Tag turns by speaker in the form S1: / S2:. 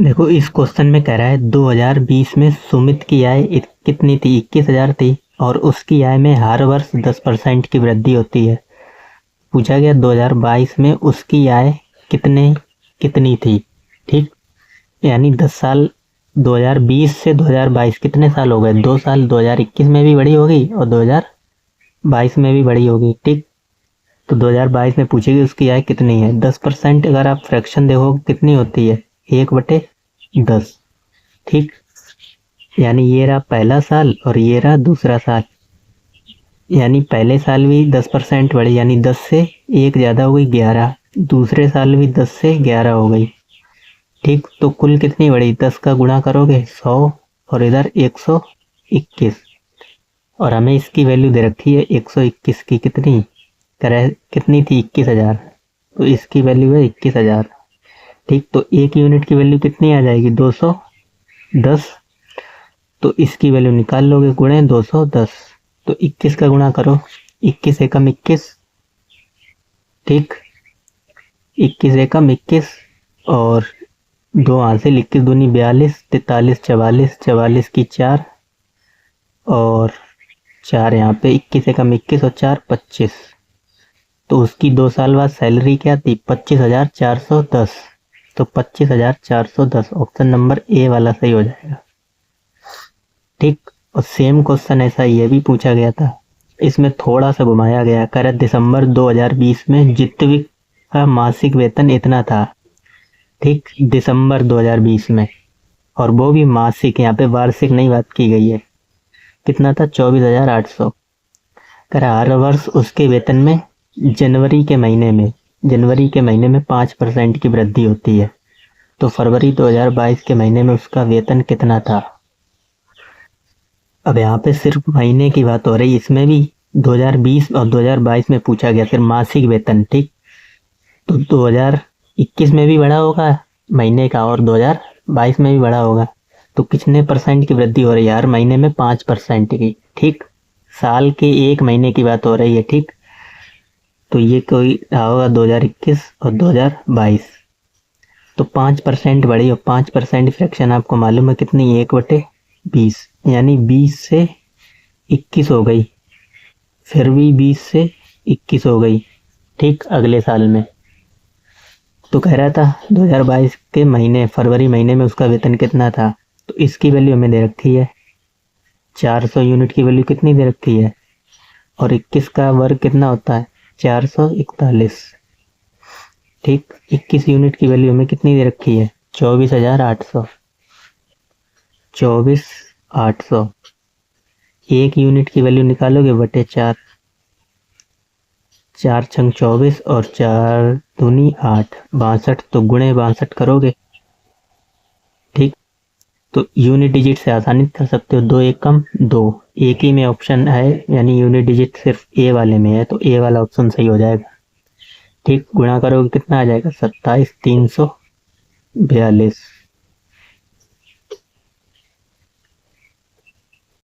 S1: देखो इस क्वेश्चन में कह रहा है 2020 में सुमित की आय कितनी थी, 21,000 थी और उसकी आय में हर वर्ष 10% की वृद्धि होती है। पूछा गया 2022 में उसकी आय कितनी थी। ठीक, यानी 10 साल 2020 से 2022 कितने साल हो गए, 2 साल। 2021 में भी बड़ी होगी और 2022 में भी बड़ी होगी। ठीक, तो 2022 में पूछेगी उसकी आय कितनी है। 10% अगर आप फ्रैक्शन देखो कितनी होती है, 1/10। ठीक, यानी ये रहा पहला साल और ये रहा दूसरा साल। यानी पहले साल भी 10% बढ़ी, यानी 10 से 1 ज़्यादा हो गई 11। दूसरे साल भी 10 से 11 हो गई। ठीक, तो कुल कितनी बढ़ी, 10 का गुणा करोगे 100 और इधर 121 और हमें इसकी वैल्यू दे रखी है 121 की। कितनी थी, 21,000। तो इसकी वैल्यू है 21,000। ठीक, तो एक यूनिट की वैल्यू कितनी आ जाएगी, 210। तो इसकी वैल्यू निकाल लोगे, गुणे 210। तो 21 का गुणा करो, 21 एकम 21। ठीक, 21 एकम 21 और 2 हासिल, 21 दूनी 42, 43 44, 44 की 4 और 4 यहाँ पे, 21 एकम 21 और 4 25। तो उसकी 2 साल बाद सैलरी क्या थी, 25,410। तो 25,410 ऑप्शन नंबर ए वाला सही हो जाएगा। ठीक, और सेम क्वेश्चन ऐसा ये भी पूछा गया था, इसमें थोड़ा सा घुमाया गया। कर दिसंबर 2020 में जित्विक का मासिक वेतन इतना था। ठीक, दिसंबर 2020 में, और वो भी मासिक, यहाँ पे वार्षिक नहीं बात की गई है। कितना था, 24,800। कर हर वर्ष उसके वेतन में जनवरी के महीने में 5% की वृद्धि होती है। तो फरवरी 2022 के महीने में उसका वेतन कितना था। अब यहाँ पे सिर्फ महीने की बात हो रही, इसमें भी 2020 और 2022 में पूछा गया सिर्फ मासिक वेतन। ठीक, तो 2021 में भी बढ़ा होगा महीने का और 2022 में भी बढ़ा होगा। तो कितने परसेंट की वृद्धि हो रही है, हर महीने में 5% की। ठीक, साल के एक महीने की बात हो रही है। ठीक, तो ये कोई होगा 2021 और 2022। तो 5% बढ़ी और 5% फ्रैक्शन आपको मालूम है कितनी, 1/20। यानी 20 से 21 हो गई, फिर भी 20 से 21 हो गई। ठीक, अगले साल में। तो कह रहा था 2022 के महीने फरवरी महीने में उसका वेतन कितना था। तो इसकी वैल्यू हमें दे रखी है 400 यूनिट की वैल्यू कितनी दे रखी है, और 21 का वर्ग कितना होता है, 441। ठीक, 21 यूनिट की वैल्यू हमें कितनी दे रखी है, 24,800। 24,800। एक यूनिट की वैल्यू निकालोगे बटे 4, 4 छंग 24 और 4 दूनी 8, 62। तो गुणे 62 करोगे। ठीक, तो यूनिट डिजिट से आसानी कर सकते हो, 2 एकम 2, एक ही में ऑप्शन है, यानी यूनिट डिजिट सिर्फ ए वाले में है, तो ए वाला ऑप्शन सही हो जाएगा। ठीक, गुणा करोगे कितना आ जाएगा, 27,342।